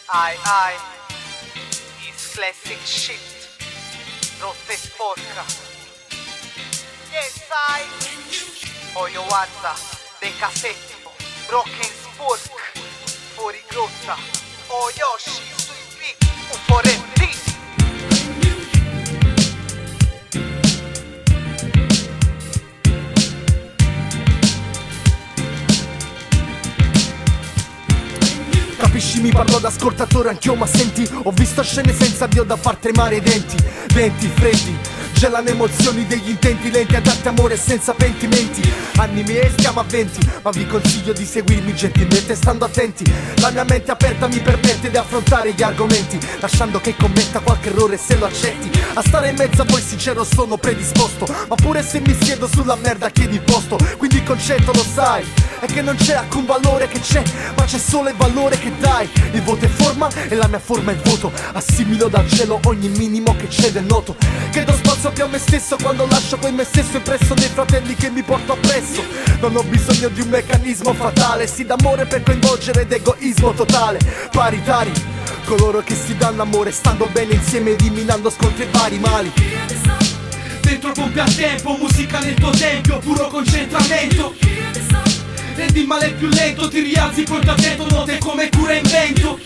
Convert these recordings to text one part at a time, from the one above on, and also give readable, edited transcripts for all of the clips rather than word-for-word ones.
I is classic shit. Rotta e sporca. Yes, I Oyowanza, De Cassetto, Broken Spurk, fuori grotta, Oyoshi, sui beat, un forenti. Capisci, mi parlo da ascoltatore anch'io, ma senti, ho visto scene senza Dio da far tremare i denti. Venti freddi, gelano emozioni degli intenti lenti, adatti amore senza pentimenti. Anni miei stiamo a 20, ma vi consiglio di seguirmi gentilmente stando attenti. La mia mente aperta mi permette di affrontare gli argomenti, lasciando che commetta qualche errore se lo accetti. A stare in mezzo a voi sincero sono predisposto, ma pure se mi siedo sulla merda chiedi il posto. Quindi il concetto lo sai, è che non c'è alcun valore che c'è, ma c'è solo il valore che dai. Il voto è forma e la mia forma è il voto. Assimilo dal cielo ogni minimo che c'è del noto. Chiedo spazio più a me stesso quando lascio quel me stesso impresso dei fratelli che mi porto appresso. Non ho bisogno di un meccanismo fatale, sì d'amore per coinvolgere ed egoismo totale. Paritari, coloro che si danno amore stando bene insieme eliminando scontri e vari mali. Dentro pompi a tempo, musica nel tuo tempio, puro concentramento. Rendi il male più lento, ti rialzi pronto attento, note come cura e invento.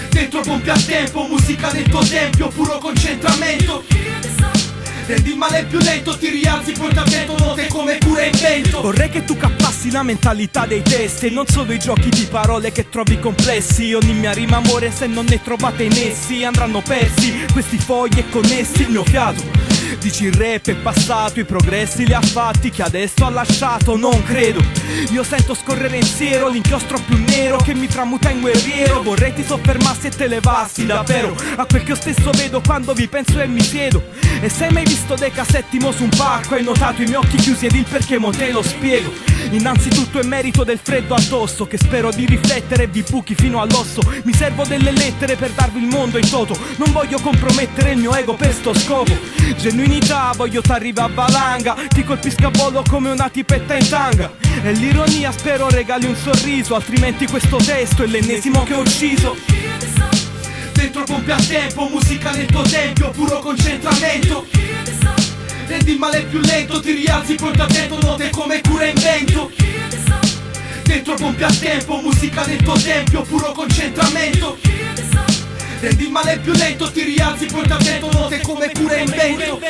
Dentro pompi a tempo, musica nel tuo tempio, puro concentramento. Rendi il male più lento, ti rialzi pronto attento, note come cura e invento. Vorrei che tu cappassi la mentalità dei testi e non solo i giochi di parole che trovi complessi. Ogni mia rima amore, se non ne trovate i nessi, andranno persi questi fogli e connessi il mio fiato. Dici il rap è passato, i progressi li ha fatti, che adesso ha lasciato, non credo. Io sento scorrere in siero l'inchiostro più nero che mi tramuta in guerriero. Vorrei ti soffermassi e te levassi davvero a quel che io stesso vedo quando vi penso e mi siedo. E se hai mai visto De Cassettimo su un palco, hai notato i miei occhi chiusi ed il perché mo te lo spiego. Innanzitutto è merito del freddo addosso, che spero di riflettere e vi buchi fino all'osso. Mi servo delle lettere per darvi il mondo in toto, non voglio compromettere il mio ego per sto scopo. Genuinità, voglio t'arrivi a valanga, ti colpisca a volo come una tipetta in tanga. E l'ironia spero regali un sorriso, altrimenti questo testo è l'ennesimo che ho ucciso. Dentro pompi a tempo, musica nel tuo tempio, puro concentramento. Rendi il male più lento, ti rialzi pronto attento, note come cura e invento. Dentro pompi a tempo, musica nel tuo tempio, puro concentramento. Rendi il male più lento, ti rialzi pronto attento, note come cura e invento.